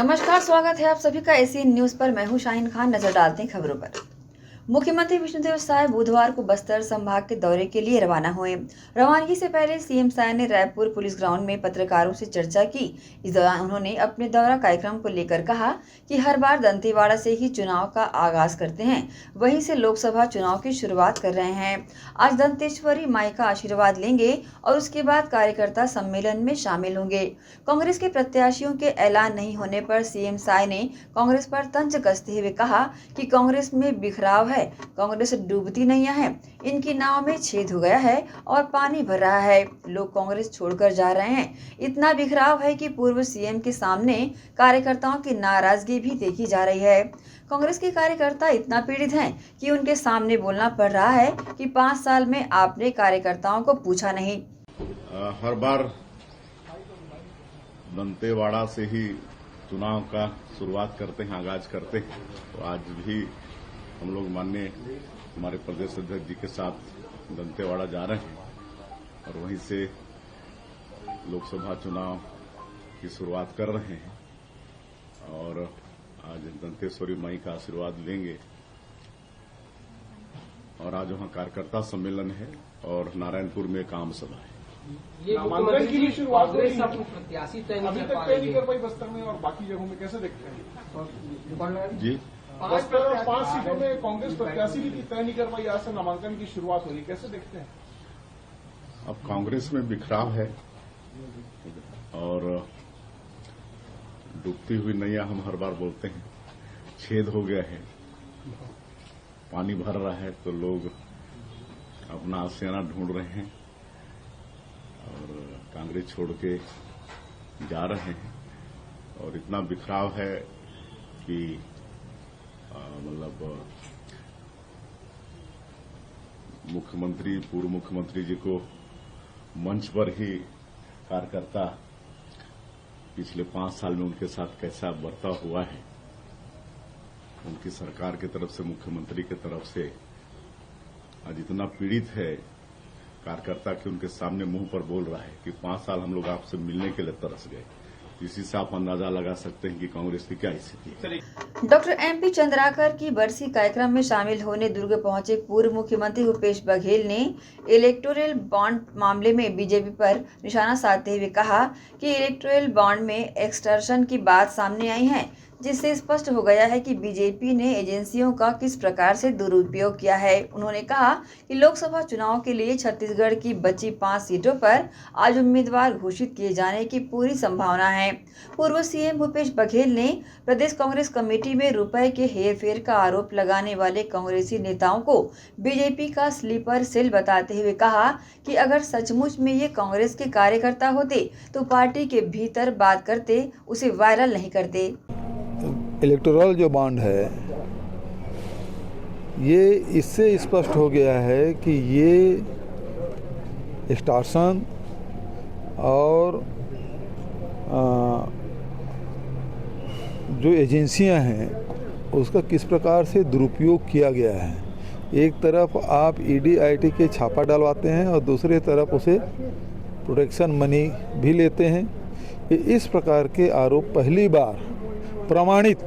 नमस्कार, स्वागत है आप सभी का एसीएन न्यूज पर। मैं हूं शाहीन खान। नजर डालते हैं खबरों पर। मुख्यमंत्री विष्णुदेव साय बुधवार को बस्तर संभाग के दौरे के लिए रवाना हुए। रवानगी से पहले सीएम साय ने रायपुर पुलिस ग्राउंड में पत्रकारों से चर्चा की। इस दौरान उन्होंने अपने दौरा कार्यक्रम को लेकर कहा कि हर बार दंतेवाड़ा से ही चुनाव का आगाज करते हैं, वहीं से लोकसभा चुनाव की शुरुआत कर रहे हैं। आज दंतेश्वरी माई का आशीर्वाद लेंगे और उसके बाद कार्यकर्ता सम्मेलन में शामिल होंगे। कांग्रेस के प्रत्याशियों के ऐलान नहीं होने पर सीएम साय ने कांग्रेस पर तंज कसते हुए कहा कि कांग्रेस में बिखराव है, कांग्रेस डूबती नैया है, इनकी नाव में छेद हो गया है और पानी भर रहा है। लोग कांग्रेस छोड़कर जा रहे हैं। इतना बिखराव है कि पूर्व सीएम के सामने कार्यकर्ताओं की नाराजगी भी देखी जा रही है। कांग्रेस के कार्यकर्ता इतना पीड़ित हैं कि उनके सामने बोलना पड़ रहा है कि 5 साल में आपने कार्यकर्ताओं को पूछा नहीं। हर बार दंतेवाड़ा से ही चुनाव का शुरुआत करते हैं, आगाज करते हैं। तो आज भी हम लोग माननीय हमारे प्रदेश अध्यक्ष जी के साथ दंतेवाड़ा जा रहे हैं और वहीं से लोकसभा चुनाव की शुरुआत कर रहे हैं और आज दंतेश्वरी माई का आशीर्वाद लेंगे। और आज वहां कार्यकर्ता सम्मेलन है और नारायणपुर में एक आम सभा है। ये नामांकन की भी शुरुआत हो रही है। प्रत्याशी तय अभी तक तय नहीं कर पाई बस्तर में और बाकी जगहों में, कैसे देखते हैं जी? बस्तर और 5 सीटों में कांग्रेस प्रत्याशी भी तय नहीं कर पाई, आज से नामांकन की शुरुआत हो रही है, कैसे देखते हैं? अब कांग्रेस में बिखराव है और डूबती हुई नैया हम हर बार बोलते हैं, छेद हो गया है, पानी भर रहा है, तो लोग अपना आशियाना ढूंढ रहे हैं और कांग्रेस छोड़ के जा रहे हैं। और इतना बिखराव है कि मतलब मुख्यमंत्री, पूर्व मुख्यमंत्री जी को मंच पर ही कार्यकर्ता पिछले 5 साल में उनके साथ कैसा बर्ताव हुआ है, उनकी सरकार की तरफ से, मुख्यमंत्री की तरफ से आज इतना पीड़ित है कार्यकर्ता कि उनके सामने मुंह पर बोल रहा है कि 5 साल हम लोग आपसे मिलने के लिए तरस गए। इसी से आप अंदाजा लगा सकते हैं कि कांग्रेस की क्या स्थिति है। डॉक्टर एमपी चंद्राकर की बरसी कार्यक्रम में शामिल होने दुर्ग पहुंचे पूर्व मुख्यमंत्री भूपेश बघेल ने इलेक्टोरल बॉन्ड मामले में बीजेपी पर निशाना साधते हुए कहा कि इलेक्टोरल बॉन्ड में एक्सटर्शन की बात सामने आई है, जिससे स्पष्ट हो गया है कि बीजेपी ने एजेंसियों का किस प्रकार से दुरुपयोग किया है। उन्होंने कहा कि लोकसभा चुनाव के लिए छत्तीसगढ़ की बची 5 सीटों पर आज उम्मीदवार घोषित किए जाने की पूरी संभावना है। पूर्व सीएम भूपेश बघेल ने प्रदेश कांग्रेस कमेटी में रुपए के हेरफेर का आरोप लगाने वाले कांग्रेसी नेताओं को बीजेपी का स्लीपर सेल बताते हुए कहा कि अगर सचमुच में ये कांग्रेस के कार्यकर्ता होते तो पार्टी के भीतर बात करते, उसे वायरल नहीं करते। इलेक्टोरल जो बॉन्ड है, ये इससे स्पष्ट हो गया है कि ये एक्सटॉर्शन और जो एजेंसियां हैं उसका किस प्रकार से दुरुपयोग किया गया है। एक तरफ आप ईडी आईटी के छापा डलवाते हैं और दूसरी तरफ उसे प्रोटेक्शन मनी भी लेते हैं। इस प्रकार के आरोप पहली बार प्रमाणित,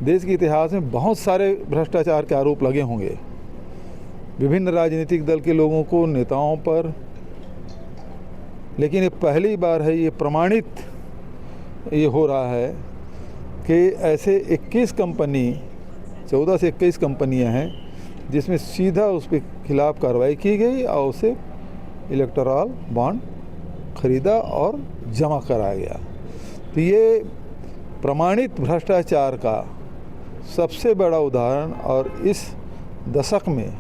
देश के इतिहास में बहुत सारे भ्रष्टाचार के आरोप लगे होंगे विभिन्न राजनीतिक दल के लोगों को, नेताओं पर, लेकिन ये पहली बार है, ये प्रमाणित ये हो रहा है कि ऐसे 21 कंपनी, 14 से 21 कंपनियां हैं जिसमें सीधा उसके खिलाफ कार्रवाई की गई और उसे इलेक्टोरल बॉन्ड खरीदा और जमा कराया गया। तो ये प्रमाणित भ्रष्टाचार का सबसे बड़ा उदाहरण और इस दशक में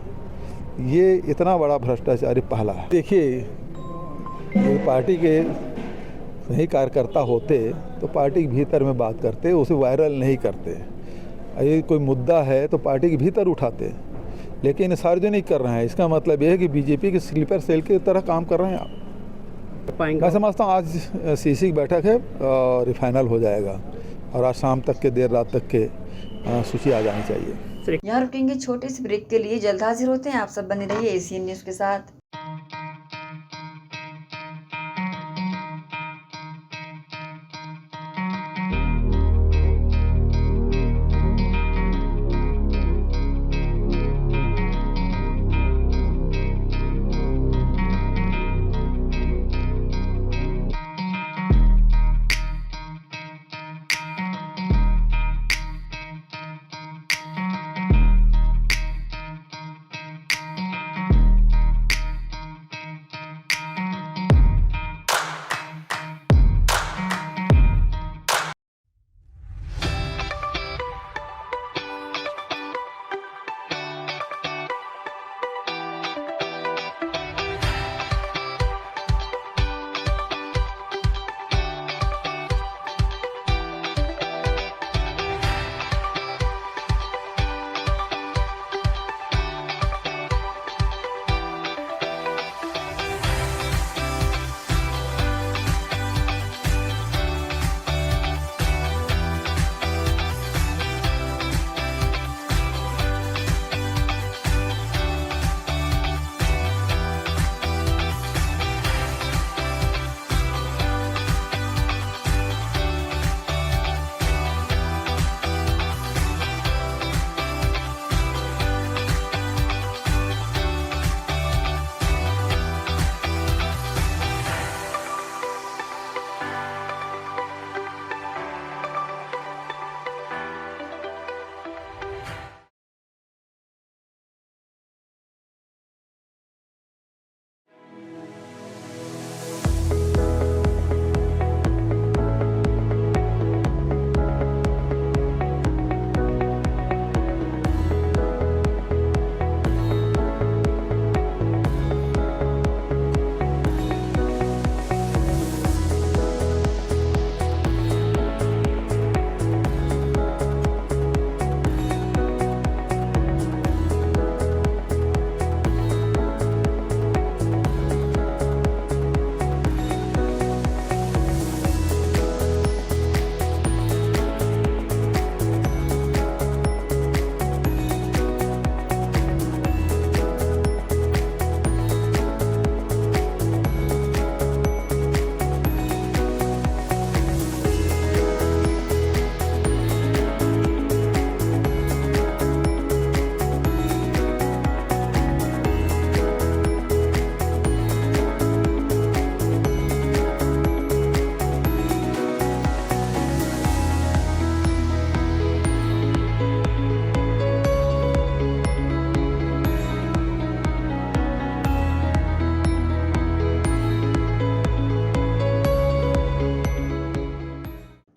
ये इतना बड़ा भ्रष्टाचार पहला है। देखिए, ये पार्टी के सही कार्यकर्ता होते तो पार्टी के भीतर में बात करते, उसे वायरल नहीं करते। ये कोई मुद्दा है तो पार्टी के भीतर उठाते, लेकिन सार्वजनिक कर रहे हैं। इसका मतलब यह है कि बीजेपी के स्लीपर सेल की तरह काम कर रहे हैं आप। मैं समझता हूँ आज सीसी की बैठक है और फाइनल हो जाएगा और आज शाम तक के, देर रात तक के सूची आ जानी चाहिए। यहाँ रुकेंगे छोटे से ब्रेक के लिए, जल्द हाजिर होते हैं। आप सब बने रहिए एसीएन न्यूज के साथ।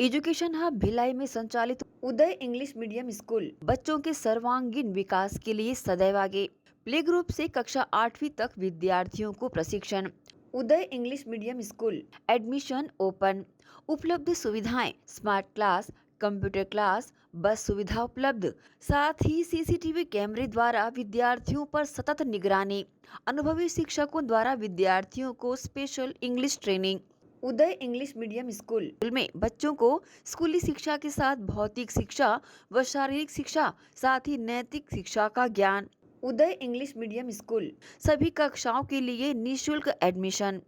एजुकेशन हब भिलाई में संचालित उदय इंग्लिश मीडियम स्कूल बच्चों के सर्वांगीण विकास के लिए सदैव आगे। प्ले ग्रुप से कक्षा 8वीं तक विद्यार्थियों को प्रशिक्षण। Uday English medium school admission open. उपलब्ध सुविधाएं स्मार्ट क्लास, कंप्यूटर क्लास, बस सुविधा उपलब्ध, साथ ही सीसीटीवी कैमरे द्वारा विद्यार्थियों पर सतत निगरानी। अनुभवी शिक्षकों द्वारा विद्यार्थियों को स्पेशल इंग्लिश ट्रेनिंग। उदय इंग्लिश मीडियम स्कूल में बच्चों को स्कूली शिक्षा के साथ भौतिक शिक्षा व शारीरिक शिक्षा, साथ ही नैतिक शिक्षा का ज्ञान। उदय इंग्लिश मीडियम स्कूल सभी कक्षाओं के लिए निःशुल्क एडमिशन।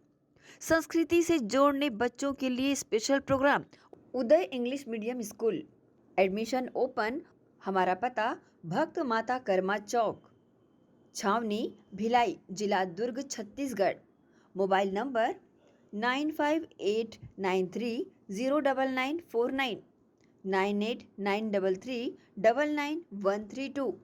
संस्कृति से जोड़ने बच्चों के लिए special programme. Uday English medium school admission open. हमारा पता भक्त माता कर्मा चौक, छावनी, भिलाई, जिला Durg, Chhattisgarh. Mobile number 9589309949, 9893399132।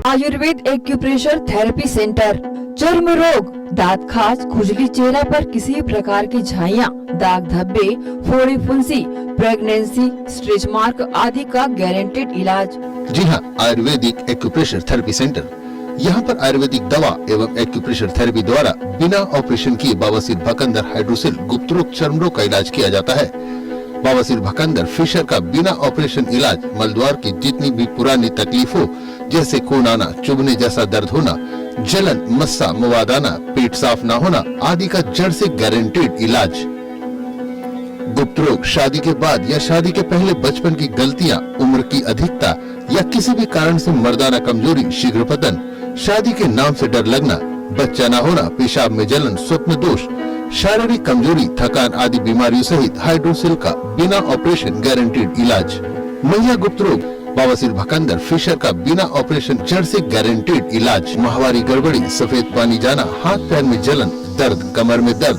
Ayurveda acupressure therapy centre. चर्म रोग, दांत खाज, खुजली, चेहरा पर किसी भी प्रकार की झाइयाँ, दाग धब्बे, फोड़ी फुंसी, प्रेगनेंसी, स्ट्रेच मार्क आदि का गारंटेड इलाज। जी हाँ, आयुर्वेदिक एक्यूप्रेशर थेरेपी सेंटर। यहाँ पर आयुर्वेदिक दवा एवं एक्यूप्रेशर थेरेपी द्वारा बिना ऑपरेशन किए बवासीर, भकंदर, हाइड्रोसिल, गुप्त रोग, चर्म रोग का इलाज किया जाता है। बवासीर, भकंदर, फिशर का बिना ऑपरेशन इलाज, मलद्वार की जितनी भी पुरानी तकलीफ हो, जैसे खून आना, चुभने जैसा दर्द होना, जलन, मस्सा, मवाद आना, पेट साफ न होना आदि का जड़ से गारंटेड इलाज। गुप्त रोग, शादी के बाद या शादी के पहले बचपन की गलतियां, उम्र की अधिकता या किसी भी कारण से मर्दाना कमजोरी, शीघ्र पतन, शादी के नाम से डर लगना, बच्चा न होना, पेशाब में जलन, स्वप्न दोष, शारीरिक कमजोरी, थकान आदि बीमारियों सहित हाइड्रोसिल का बिना ऑपरेशन गारंटेड इलाज। महिला गुप्त रोग, बवासीर, भकंदर, फिशर का बिना ऑपरेशन जड़ से गारंटेड इलाज। माहवारी गड़बड़ी, सफेद पानी जाना, हाथ पैर में जलन, दर्द, कमर में दर्द,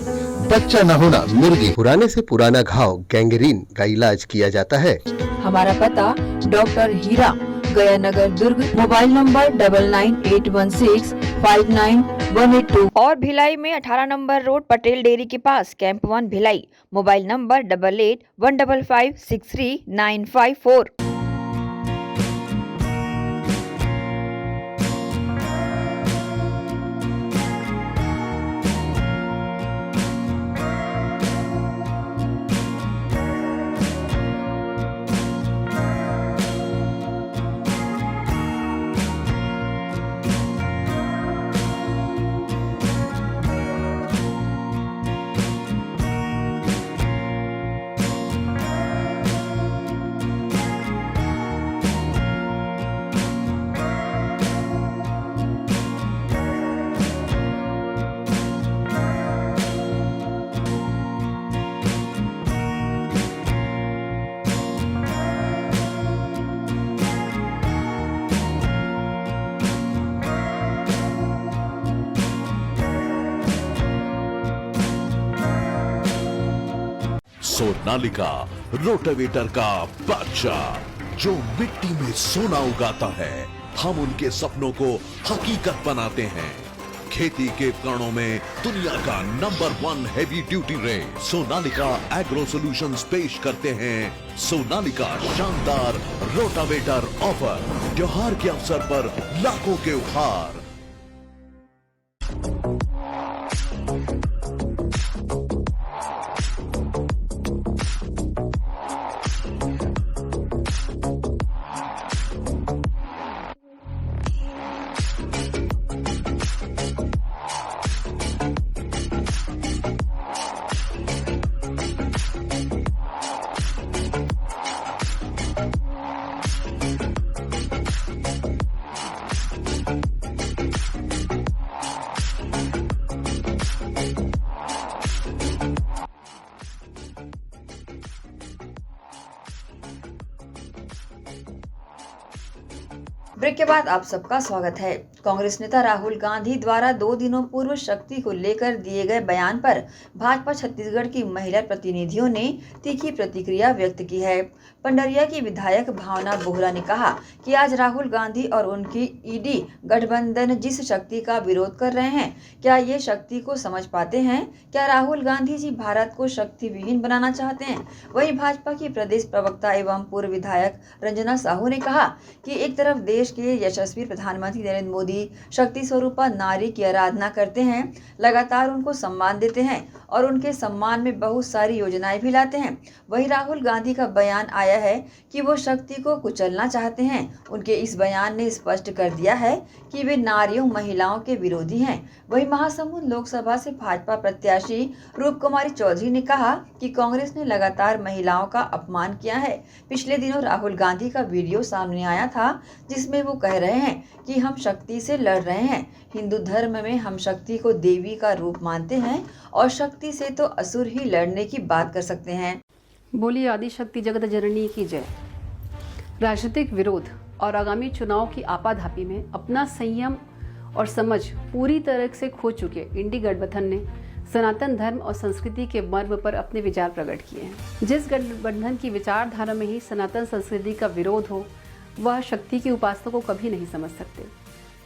बच्चा न होना, मिर्गी, पुराने से पुराना घाव, गैंग्रीन का इलाज किया जाता है। हमारा पता डॉक्टर हीरा, गया नगर, दुर्ग। मोबाइल नंबर 9981659182 और भिलाई में 18 नंबर रोड, पटेल डेयरी के पास, camp 1 Bhilai. Mobile number 8815563954। Sonalika rotavator का बादशाह, जो मिट्टी में सोना उगाता है। हम उनके सपनों को हकीकत बनाते हैं। खेती के उपकरणों में दुनिया का number 1 heavy duty rate Sonalika agro solutions पेश करते हैं सोनालिका शानदार रोटावेटर ऑफर। त्योहार के अवसर पर लाखों के उपहार। ब्रेक के बाद आप सबका स्वागत है। कांग्रेस नेता राहुल गांधी द्वारा 2 दिनों पूर्व शक्ति को लेकर दिए गए बयान पर भाजपा छत्तीसगढ़ की महिला प्रतिनिधियों ने तीखी प्रतिक्रिया व्यक्त की है। पंडरिया की विधायक भावना बोहरा ने कहा कि आज राहुल गांधी और उनकी ईडी गठबंधन जिस शक्ति का विरोध कर रहे हैं, क्या ये शक्ति को समझ पाते हैं? क्या राहुल गांधी जी भारत को शक्ति विहीन बनाना चाहते हैं? वहीं भाजपा की प्रदेश प्रवक्ता एवं पूर्व विधायक रंजना साहू ने कहा कि एक तरफ देश के यशस्वी प्रधानमंत्री नरेंद्र मोदी शक्ति स्वरूपा नारी की आराधना करते हैं, लगातार उनको सम्मान देते हैं और उनके सम्मान में बहुत सारी योजनाएं भी लाते हैं। वहीं राहुल गांधी का बयान आया है कि वो शक्ति को कुचलना चाहते हैं। उनके इस बयान ने स्पष्ट कर दिया है कि वे नारियों महिलाओं के विरोधी हैं। वहीं महासमुंद लोकसभा से भाजपा प्रत्याशी रूप कुमारी चौधरी ने कहा कि कांग्रेस ने लगातार महिलाओं का अपमान किया है। पिछले दिनों राहुल गांधी का वीडियो सामने आया था जिसमें वो कह रहे हैं कि हम शक्ति से लड़ रहे हैं। हिंदू धर्म में हम शक्ति को देवी का रूप मानते हैं और शक्ति से तो असुर ही लड़ने की बात कर सकते हैं। बोलिए आदिशक्ति जगत जननी की जय। राजनीतिक विरोध और आगामी चुनाव की आपाधापी में अपना संयम और समझ पूरी तरह से खो चुके इंडी गठबंधन ने सनातन धर्म और संस्कृति के मर्म पर अपने विचार प्रकट किए हैं। जिस गठबंधन की विचारधारा में ही सनातन संस्कृति का विरोध हो, वह शक्ति की उपासना को कभी नहीं समझ सकते।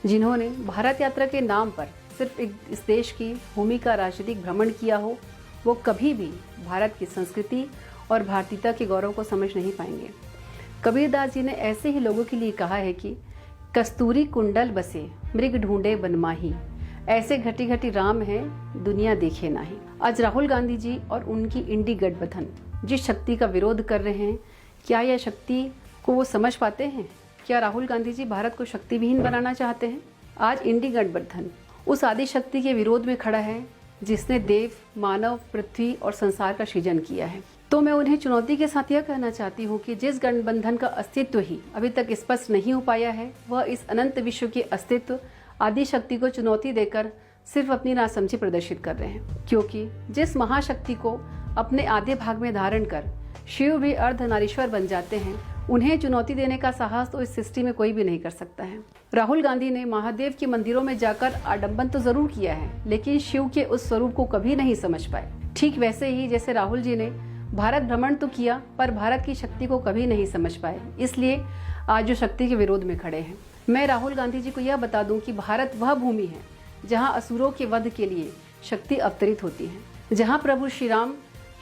जिन्होंने भारत यात्रा के नाम पर सिर्फ इस देश की भूमि का राजनीतिक भ्रमण किया हो, वो कभी भी भारत की संस्कृति और भारतीयता के गौरव को समझ नहीं पाएंगे। कबीरदास जी ने ऐसे ही लोगों के लिए कहा है कि कस्तूरी कुंडल बसे मृग ढूंढे बनमाही, ऐसे घटी घटी राम है दुनिया देखे नाही। आज राहुल गांधी जी और उनकी इंडी गठबंधन जिस शक्ति का विरोध कर रहे हैं, क्या यह शक्ति को वो समझ पाते हैं? क्या राहुल गांधी जी भारत को शक्ति विहीन बनाना चाहते हैं? आज इंडी गठबंधन उस आदि शक्ति के विरोध में खड़ा है जिसने देव, मानव, पृथ्वी और संसार का सृजन किया है। तो मैं उन्हें चुनौती के साथ यह कहना चाहती हूँ कि जिस गठबंधन का अस्तित्व ही अभी तक स्पष्ट नहीं हो पाया है, वह इस अनंत विश्व के अस्तित्व आदि शक्ति को चुनौती देकर सिर्फ अपनी नासमझी प्रदर्शित कर रहे हैं। क्योंकि जिस महाशक्ति को अपने आधे भाग में धारण कर शिव भी अर्धनारीश्वर बन जाते हैं, उन्हें चुनौती देने का साहस तो इस सृष्टि में कोई भी नहीं कर सकता है। राहुल गांधी ने महादेव के मंदिरों में जाकर आडंबन तो जरूर किया है, लेकिन शिव के उस स्वरूप को कभी नहीं समझ पाए। ठीक वैसे ही जैसे राहुल जी ने भारत भ्रमण तो किया पर भारत की शक्ति को कभी नहीं समझ पाए, इसलिए आज जो शक्ति के विरोध में खड़े हैं। मैं राहुल गांधी जी को यह बता दूं कि भारत वह भूमि है जहां असुरों के वध के लिए शक्ति अवतरित होती है, जहां प्रभु श्री राम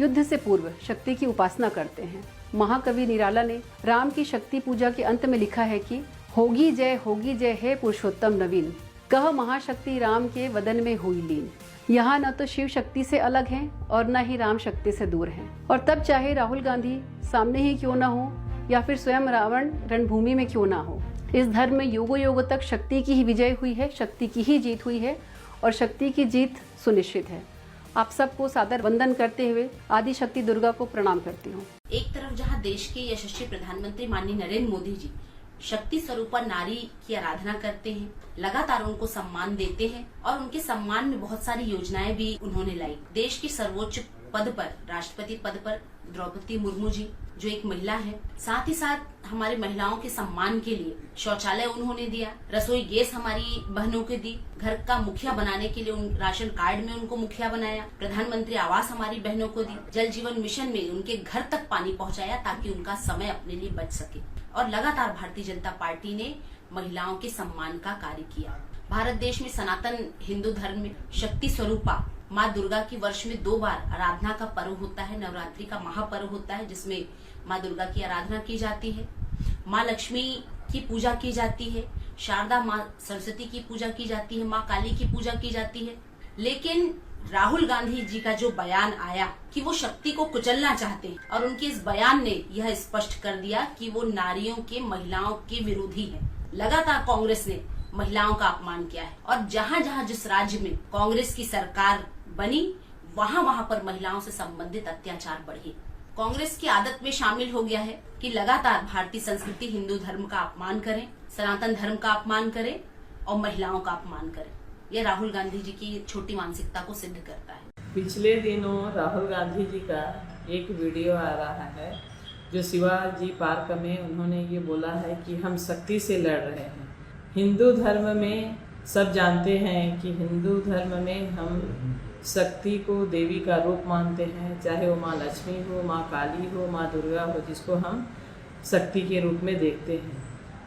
युद्ध से पूर्व शक्ति की उपासना करते हैं। महाकवि निराला ने राम की शक्ति पूजा के अंत में लिखा है कि होगी जय हे पुरुषोत्तम नवीन, कह महाशक्ति राम के वदन में हुई लीन। यहाँ न तो शिव शक्ति से अलग हैं और न ही राम शक्ति से दूर हैं। और तब चाहे राहुल गांधी सामने ही क्यों न हो या फिर स्वयं रावण रणभूमि में क्यों ना हो, इस धर्म में युगों युगों तक शक्ति की ही विजय हुई है, शक्ति की ही जीत हुई है और शक्ति की जीत सुनिश्चित है। आप सबको सादर वंदन करते हुए आदि शक्ति दुर्गा को प्रणाम करती हूँ। एक तरफ जहां देश के यशस्वी प्रधानमंत्री माननीय नरेंद्र मोदी जी शक्ति स्वरूपा नारी की आराधना करते हैं, लगातार उनको सम्मान देते हैं और उनके सम्मान में बहुत सारी योजनाएं भी उन्होंने लाई। देश के सर्वोच्च पद पर, राष्ट्रपति पद पर द्रौपदी मुर्मू जी, जो एक महिला है। साथ ही साथ हमारे महिलाओं के सम्मान के लिए शौचालय उन्होंने दिया, रसोई गैस हमारी बहनों को दी, घर का मुखिया बनाने के लिए राशन कार्ड में उनको मुखिया बनाया, प्रधानमंत्री आवास हमारी बहनों को दी, जल जीवन मिशन में उनके घर तक पानी पहुंचाया ताकि उनका समय अपने लिए बच सके। और लगातार भारतीय जनता पार्टी ने महिलाओं के सम्मान का कार्य किया। भारत देश में सनातन हिंदू धर्म में शक्ति स्वरूपा माँ दुर्गा की वर्ष में 2 बार आराधना का पर्व होता है। नवरात्रि का महापर्व होता है जिसमें माँ दुर्गा की आराधना की जाती है, माँ लक्ष्मी की पूजा की जाती है, शारदा माँ सरस्वती की पूजा की जाती है, माँ काली की पूजा की जाती है। लेकिन राहुल गांधी जी का जो बयान आया कि वो शक्ति को कुचलना चाहते हैं और उनके इस बयान ने यह स्पष्ट कर दिया कि वो नारियों के, महिलाओं के विरोधी है। लगातार कांग्रेस ने महिलाओं का अपमान किया है और जहाँ जहाँ जिस राज्य में कांग्रेस की सरकार बनी वहाँ पर महिलाओं से संबंधित अत्याचार बढ़े। कांग्रेस की आदत में शामिल हो गया है कि लगातार भारतीय संस्कृति, हिंदू धर्म का अपमान करें, सनातन धर्म का अपमान करें और महिलाओं का अपमान करें। यह राहुल गांधी जी की छोटी मानसिकता को सिद्ध करता है। पिछले दिनों राहुल गांधी जी का एक वीडियो आ रहा है जो शिवाजी पार्क में उन्होंने ये बोला है कि हम शक्ति से लड़ रहे हैं। हिंदू धर्म में सब जानते हैं कि हिंदू धर्म में हम शक्ति को देवी का रूप मानते हैं, चाहे वो माँ लक्ष्मी हो, माँ काली हो, माँ दुर्गा हो, जिसको हम शक्ति के रूप में देखते हैं।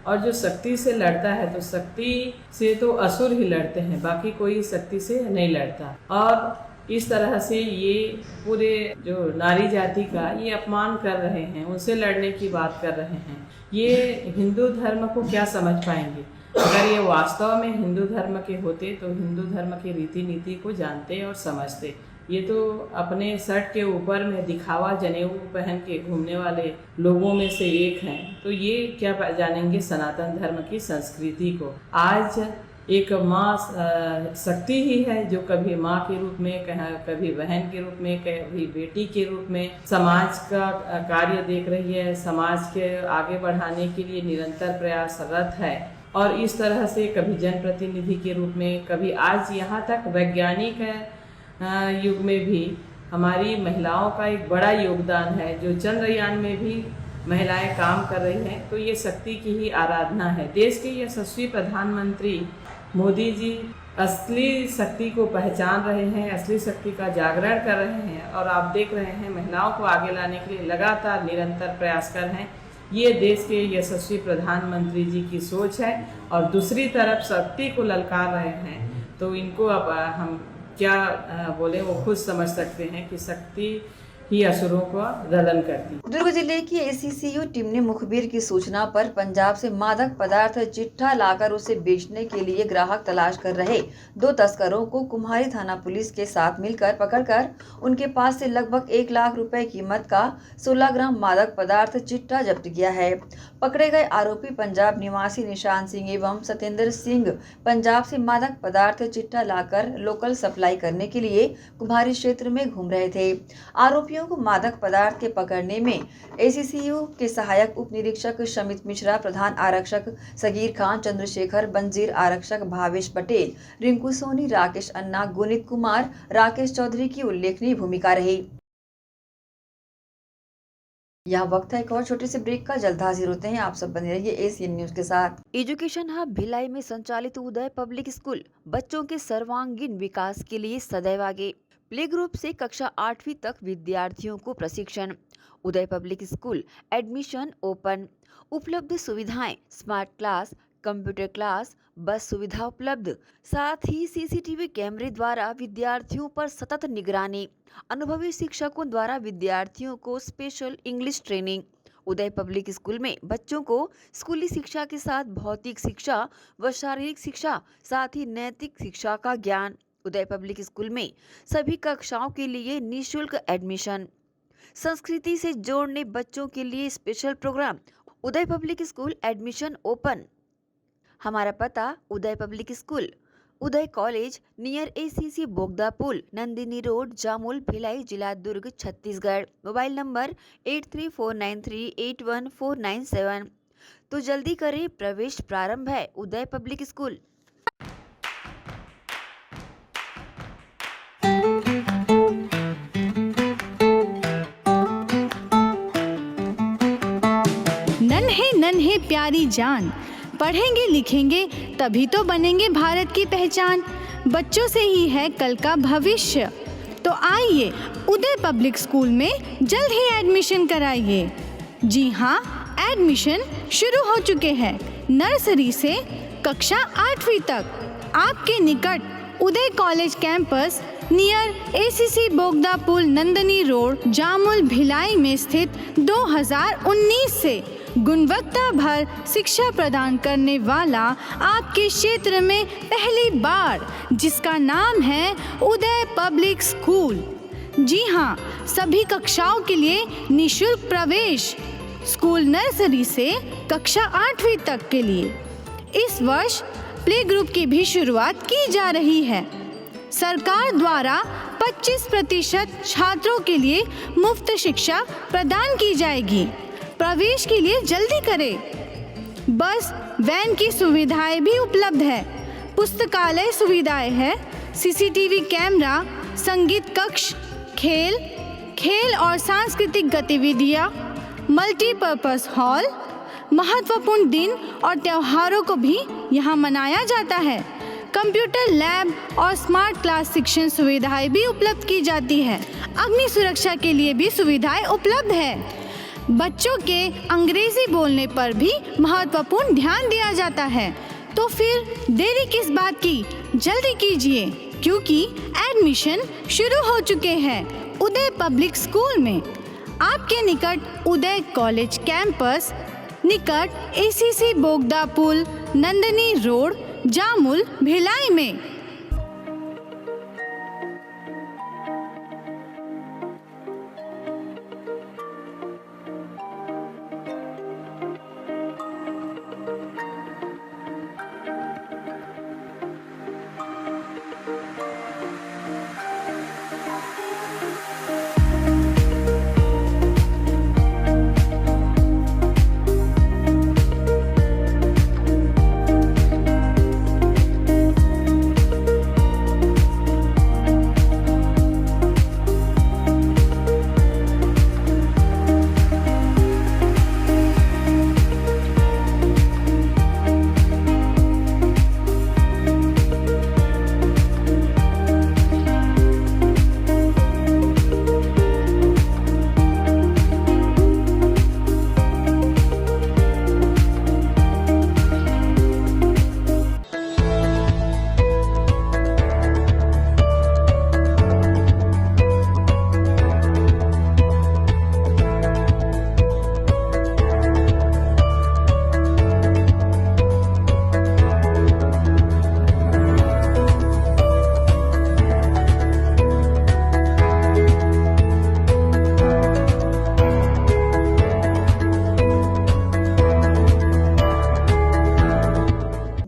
और जो शक्ति से लड़ता है तो शक्ति से तो असुर ही लड़ते हैं, बाकी कोई शक्ति से नहीं लड़ता। और इस तरह से ये पूरे जो नारी जाति का ये अपमान कर रहे हैं, उनसे लड़ने की बात कर रहे हैं। ये हिंदू धर्म को क्या समझ पाएंगे? अगर ये वास्तव में हिंदू धर्म के होते तो हिंदू धर्म के रीति नीति को जानते और समझते। ये तो अपने शर्ट के ऊपर में दिखावा जनेऊ पहन के घूमने वाले लोगों में से एक हैं। तो ये क्या जानेंगे सनातन धर्म की संस्कृति को। आज एक माँ शक्ति ही है जो कभी माँ के रूप में, कभी बहन के रूप में, कभी बेटी के रूप में समाज का कार्य देख रही है, समाज के आगे बढ़ाने के लिए निरंतर प्रयासरत है। और इस तरह से कभी जनप्रतिनिधि के रूप में, कभी आज यहाँ तक वैज्ञानिक युग में भी हमारी महिलाओं का एक बड़ा योगदान है। जो चंद्रयान में भी महिलाएं काम कर रही हैं, तो ये शक्ति की ही आराधना है। देश के यशस्वी प्रधानमंत्री मोदी जी असली शक्ति को पहचान रहे हैं, असली शक्ति का जागरण कर रहे हैं और आप देख रहे हैं महिलाओं को आगे लाने के लिए लगातार निरंतर प्रयास कर रहे हैं। ये देश के यशस्वी प्रधानमंत्री जी की सोच है। और दूसरी तरफ शक्ति को ललकार रहे हैं, तो इनको अब हम क्या बोले वो खुद समझ सकते हैं कि शक्ति ही असुरों को दलन करती। दुर्ग जिले की एसीसीयू टीम ने मुखबिर की सूचना पर पंजाब से मादक पदार्थ चिट्ठा लाकर उसे बेचने के लिए ग्राहक तलाश कर रहे 2 तस्करों को कुम्हारी थाना पुलिस के साथ मिलकर पकड़कर उनके पास से लगभग 1 लाख रुपए कीमत का 16 ग्राम मादक पदार्थ चिट्ठा जब्त किया है। पकड़े गए आरोपी पंजाब निवासी निशान सिंह एवं सत्येंद्र सिंह पंजाब से मादक पदार्थ चिट्ठा लाकर लोकल सप्लाई करने के लिए कुम्हारी क्षेत्र में घूम रहे थे। आरोपियों को मादक पदार्थ के पकड़ने में एसीसीयू के सहायक उप निरीक्षक शमित मिश्रा, प्रधान आरक्षक सगीर खान, चंद्रशेखर, बंजीर आरक्षक भावेश पटेल, रिंकू सोनी, राकेश अन्ना, गुनित कुमार, राकेश चौधरी की उल्लेखनीय भूमिका रही। यहाँ वक्त है एक और छोटे से ब्रेक का। जल्द हाजिर होते हैं, आप सब बने रहिए एसीएन न्यूज के साथ। एजुकेशन हब भिलाई में संचालित उदय पब्लिक स्कूल बच्चों के सर्वांगीण विकास के लिए सदैव आगे। प्ले ग्रुप से कक्षा 8वीं तक विद्यार्थियों को प्रशिक्षण। उदय पब्लिक स्कूल एडमिशन ओपन। उपलब्ध सुविधाएं स्मार्ट क्लास, कंप्यूटर क्लास, बस सुविधा उपलब्ध, साथ ही सीसीटीवी कैमरे द्वारा विद्यार्थियों पर सतत निगरानी। अनुभवी शिक्षकों द्वारा विद्यार्थियों को स्पेशल इंग्लिश ट्रेनिंग। उदय पब्लिक स्कूल में बच्चों को स्कूली शिक्षा के साथ भौतिक शिक्षा व शारीरिक शिक्षा, साथ ही नैतिक शिक्षा का ज्ञान। उदय पब्लिक स्कूल में सभी कक्षाओं के लिए निःशुल्क एडमिशन। संस्कृति से जोड़ने बच्चों के लिए स्पेशल प्रोग्राम। उदय पब्लिक स्कूल एडमिशन ओपन। हमारा पता उदय पब्लिक स्कूल, उदय कॉलेज नियर एसीसी बोगदा पुल, नंदिनी रोड, जामुल, भिलाई, जिला दुर्ग, छत्तीसगढ़। Mobile number 8349381497। तो जल्दी करें, प्रवेश प्रारंभ है। उदय पब्लिक स्कूल। प्यारी जान। पढ़ेंगे लिखेंगे तभी तो बनेंगे भारत की पहचान। बच्चों से ही है कल का भविष्य, तो आइए उदय पब्लिक स्कूल में जल्द ही एडमिशन कराइए। जी हाँ, एडमिशन शुरू हो चुके हैं नर्सरी से कक्षा 8वीं तक। आपके निकट उदय कॉलेज कैंपस नियर एसीसी बोगदा पुल नंदनी रोड जामुल भिलाई में स्थित 2019 से गुणवत्ता भर शिक्षा प्रदान करने वाला आपके क्षेत्र में पहली बार, जिसका नाम है उदय पब्लिक स्कूल। जी हाँ, सभी कक्षाओं के लिए निःशुल्क प्रवेश। स्कूल नर्सरी से कक्षा 8वीं तक के लिए इस वर्ष प्ले ग्रुप की भी शुरुआत की जा रही है। सरकार द्वारा 25% छात्रों के लिए मुफ्त शिक्षा प्रदान की जाएगी। प्रवेश के लिए जल्दी करें। बस वैन की सुविधाएं भी उपलब्ध है। पुस्तकालय सुविधाएं है, सीसीटीवी कैमरा, संगीत कक्ष, खेल और सांस्कृतिक गतिविधियां, मल्टीपर्पज हॉल। महत्वपूर्ण दिन और त्योहारों को भी यहाँ मनाया जाता है। कंप्यूटर लैब और स्मार्ट क्लास शिक्षण सुविधाएं भी उपलब्ध की जाती है। अग्नि सुरक्षा के लिए भी सुविधाएं उपलब्ध है। बच्चों के अंग्रेजी बोलने पर भी महत्वपूर्ण ध्यान दिया जाता है। तो फिर देरी किस बात की, जल्दी कीजिए, क्योंकि एडमिशन शुरू हो चुके हैं उदय पब्लिक स्कूल में। आपके निकट उदय कॉलेज कैंपस निकट एसीसी बोगदा पुल नंदनी रोड जामुल भिलाई में।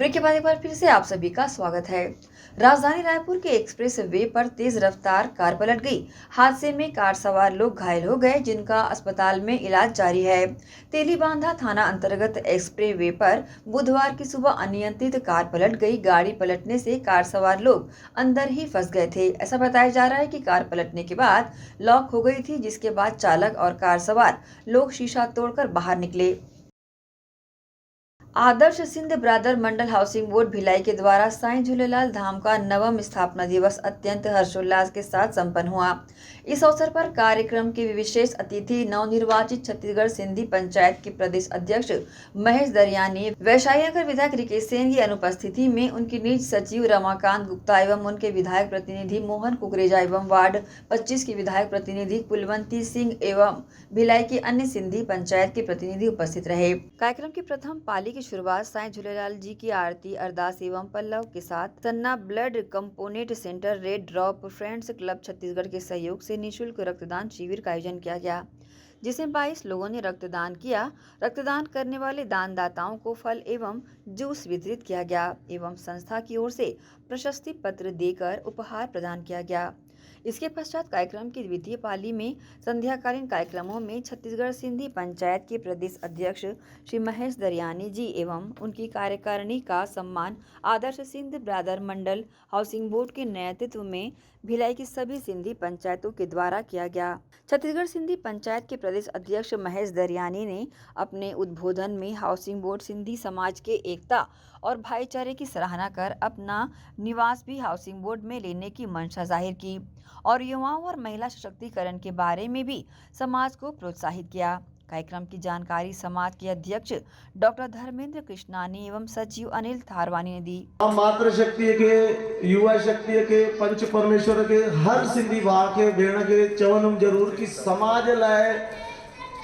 के बाद एक बार फिर से आप सभी का स्वागत है। राजधानी रायपुर के एक्सप्रेस वे पर तेज रफ्तार कार पलट गई। हादसे में कार सवार लोग घायल हो गए, जिनका अस्पताल में इलाज जारी है। तेलीबांधा थाना अंतर्गत एक्सप्रेस वे पर बुधवार की सुबह अनियंत्रित कार पलट गई। गाड़ी पलटने से कार सवार लोग अंदर ही फंस गए थे। ऐसा बताया जा रहा है कि कार पलटने के बाद लॉक हो गई थी, जिसके बाद चालक और कार सवार लोग शीशा तोड़कर बाहर निकले। आदर्श सिंध ब्रादर मंडल हाउसिंग बोर्ड भिलाई के द्वारा साईं झूलेलाल धाम का 9वां स्थापना दिवस अत्यंत हर्षोल्लास के साथ संपन्न हुआ। इस अवसर पर कार्यक्रम के विशेष अतिथि नवनिर्वाचित छत्तीसगढ़ सिंधी पंचायत के प्रदेश अध्यक्ष महेश दरियानी, वैशाली नगर विधायक रिकेश सेन की अनुपस्थिति में उनकी निज सचिव रमाकांत गुप्ता एवं उनके विधायक प्रतिनिधि मोहन कुकरेजा एवं वार्ड 25 के विधायक प्रतिनिधि कुलवंती सिंह एवं भिलाई की अन्य सिंधी पंचायत के प्रतिनिधि उपस्थित रहे। कार्यक्रम की प्रथम पाली की शुरुआत साईं झूलेलाल जी की आरती, अरदास एवं पल्लव के साथ सन्ना blood component centre, red drop friends club Chhattisgarh के सहयोग से निःशुल्क रक्तदान शिविर का आयोजन किया गया, जिसमें 22 लोगों ने रक्तदान किया। रक्तदान करने वाले दानदाताओं को फल एवं जूस वितरित किया गया एवं संस्था की ओर से प्रशस्ति पत्र देकर उपहार प्रदान किया गया। इसके पश्चात कार्यक्रम की द्वितीय पाली में संध्याकालीन कार्यक्रमों में छत्तीसगढ़ सिंधी पंचायत के प्रदेश अध्यक्ष श्री महेश दरियानी जी एवं उनकी कार्यकारिणी का सम्मान आदर्श सिंध ब्रादर मंडल हाउसिंग बोर्ड के नेतृत्व में भिलाई की सभी सिंधी पंचायतों के द्वारा किया गया। छत्तीसगढ़ सिंधी पंचायत के प्रदेश अध्यक्ष महेश दरियानी ने अपने उद्बोधन में हाउसिंग बोर्ड सिंधी समाज के एकता और भाईचारे की सराहना कर अपना निवास भी हाउसिंग बोर्ड में लेने की मंशा जाहिर की और युवाओं और महिला सशक्तिकरण के बारे में भी समाज को प्रोत्साहित किया। कार्यक्रम की जानकारी समाज के अध्यक्ष डॉक्टर धर्मेंद्र कृष्णानी एवं सचिव अनिल थारवानी ने दी। मातृ शक्ति के युवा शक्ति के पंच परमेश्वर के हर सिंधी भाव के भेण के चवनम जरूर की समाज लाए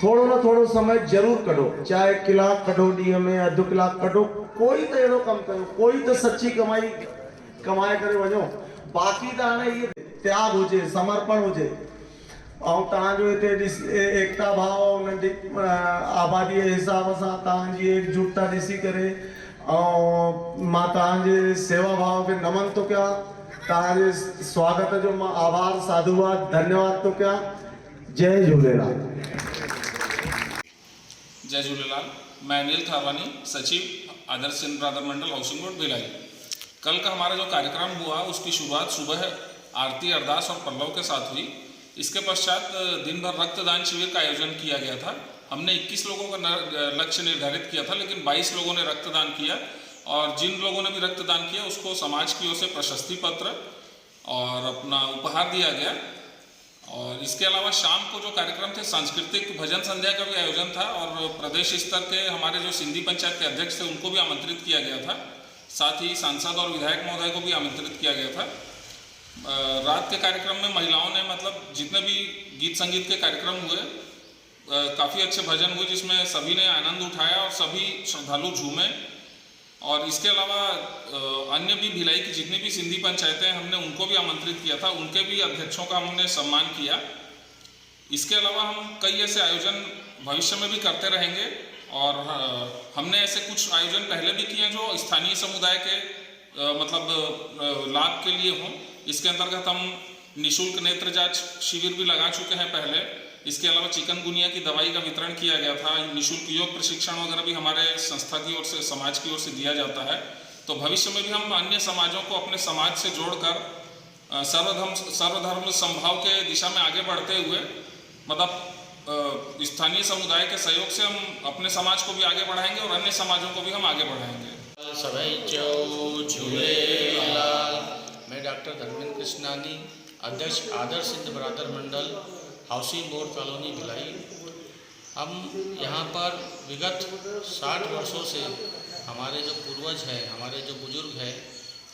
थोड़ो न थोड़ो समय जरूर कढो, चाहे कलाक कढो ॾींहं में अधु कलाक कढो, कोई तो अहिड़ो कमु कयो, कोई तो सच्ची कमाई कमाए करे वञो। बाक़ी त हाणे इहे त्याग हुजे, समर्पण हुजे ऐं तव्हांजो हिते एकता भाव उन्हनि आबादीअ जे हिसाब सां तव्हांजी एकजुटता ॾिसी करे ऐं मां तव्हांजे सेवा भाव खे नमन थो कयां। तव्हांजे स्वागत जो मां आभार साधुवाद धन्यवाद थो कयां। जय झूलेलाल। जय झूलेलाल। मैं अनिल थारवानी, सचिव आदर्श सिंध ब्रादर मंडल हाउसिंग बोर्ड भिलाई। कल का हमारा जो कार्यक्रम हुआ उसकी शुरुआत सुबह आरती अरदास और पल्लव के साथ हुई। इसके पश्चात दिन भर रक्तदान शिविर का आयोजन किया गया था। हमने 21 लोगों का लक्ष्य निर्धारित किया था, लेकिन 22 लोगों ने रक्तदान किया और जिन लोगों ने भी रक्तदान किया उसको समाज की ओर से प्रशस्ति पत्र और अपना उपहार दिया गया। और इसके अलावा शाम को जो कार्यक्रम थे सांस्कृतिक भजन संध्या का भी आयोजन था और प्रदेश स्तर के हमारे जो सिंधी पंचायत के अध्यक्ष थे उनको भी आमंत्रित किया गया था। साथ ही सांसद और विधायक महोदय को भी आमंत्रित किया गया था। रात के कार्यक्रम में महिलाओं ने जितने भी गीत संगीत के कार्यक्रम हुए काफ़ी अच्छे भजन हुए जिसमें सभी ने आनंद उठाया और सभी श्रद्धालु झूमे। और इसके अलावा अन्य भी भिलाई की जितनी भी सिंधी पंचायतें हमने उनको भी आमंत्रित किया था, उनके भी अध्यक्षों का हमने सम्मान किया। इसके अलावा हम कई ऐसे आयोजन भविष्य में भी करते रहेंगे और हमने ऐसे कुछ आयोजन पहले भी किए जो स्थानीय समुदाय के लाभ के लिए हों। इसके अंतर्गत हम निःशुल्क नेत्र जांच शिविर भी लगा चुके हैं पहले। इसके अलावा चिकनगुनिया की दवाई का वितरण किया गया था। निःशुल्क योग प्रशिक्षण वगैरह भी हमारे संस्था की ओर से समाज की ओर से दिया जाता है। तो भविष्य में भी हम अन्य समाजों को अपने समाज से जोड़कर सर्वधर्म समभाव के दिशा में आगे बढ़ते हुए स्थानीय समुदाय के सहयोग से हम अपने समाज को भी आगे बढ़ाएंगे और अन्य समाजों को भी हम आगे बढ़ाएंगे। मैं डॉक्टर धर्मेंद्र कृष्णानी, अध्यक्ष आदर्श सिंध ब्रादर मंडल हाउसिंग बोर्ड कॉलोनी भिलाई। हम यहाँ पर विगत 60 वर्षों से हमारे जो पूर्वज हैं, हमारे जो बुजुर्ग हैं,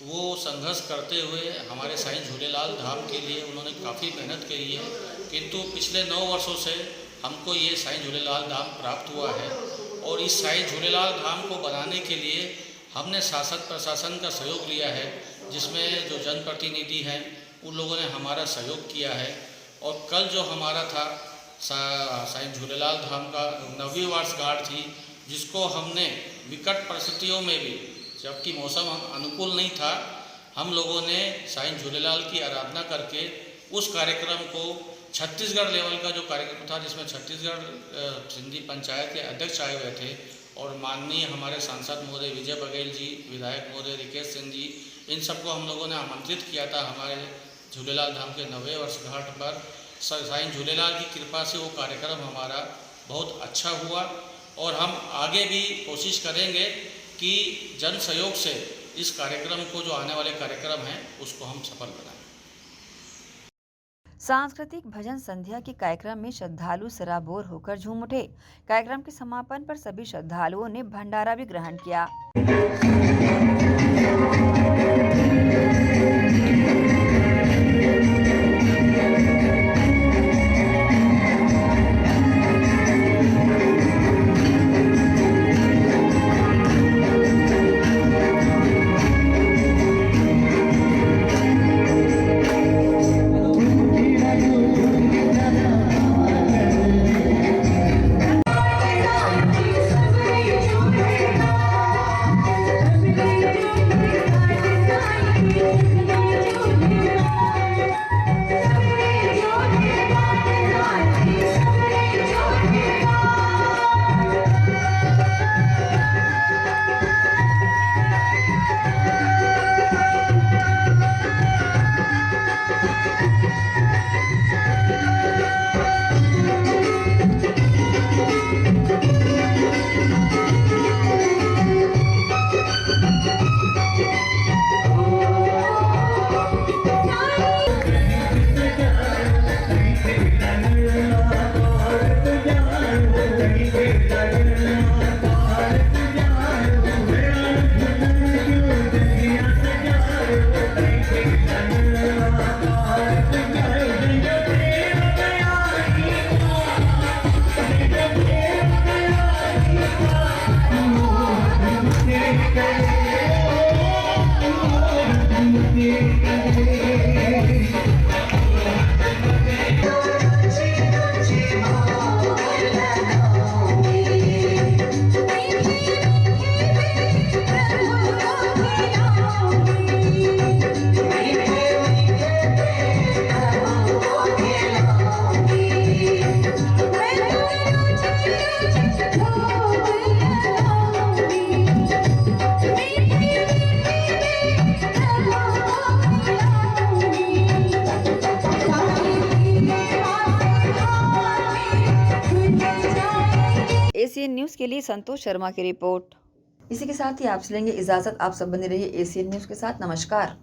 वो संघर्ष करते हुए हमारे साईं झूलेलाल धाम के लिए उन्होंने काफ़ी मेहनत करी है। किंतु पिछले 9 वर्षों से हमको ये साईं झूलेलाल धाम प्राप्त हुआ है और इस साईं झूलेलाल धाम को बनाने के लिए हमने शासक प्रशासन का सहयोग लिया है, जिसमें जो जनप्रतिनिधि हैं उन लोगों ने हमारा सहयोग किया है। और कल जो हमारा था साईं झूलेलाल धाम का 9वीं वर्षगांठ थी, जिसको हमने विकट परिस्थितियों में भी, जबकि मौसम अनुकूल नहीं था, हम लोगों ने साईं झूलेलाल की आराधना करके उस कार्यक्रम को छत्तीसगढ़ लेवल का जो कार्यक्रम था, जिसमें छत्तीसगढ़ सिंधी पंचायत के अध्यक्ष आए हुए थे और माननीय हमारे सांसद महोदय विजय बघेल जी, विधायक महोदय रिकेश सिंह जी, इन सबको हम लोगों ने आमंत्रित किया था हमारे झूलेलाल धाम के 9वें वर्षगांठ पर। साईं झूलेलाल की कृपा से वो कार्यक्रम हमारा बहुत अच्छा हुआ और हम आगे भी कोशिश करेंगे कि जन सहयोग से इस कार्यक्रम को, जो आने वाले कार्यक्रम हैं, उसको हम सफल बनाएं। सांस्कृतिक भजन संध्या के कार्यक्रम में श्रद्धालु सराबोर होकर झूम उठे। कार्यक्रम के समापन पर सभी श्रद्धालुओं ने भंडारा भी ग्रहण किया। के लिए संतोष शर्मा की रिपोर्ट। इसी के साथ ही आपसे लेंगे इजाजत। आप सब बने रहिए एशियन न्यूज के साथ। नमस्कार।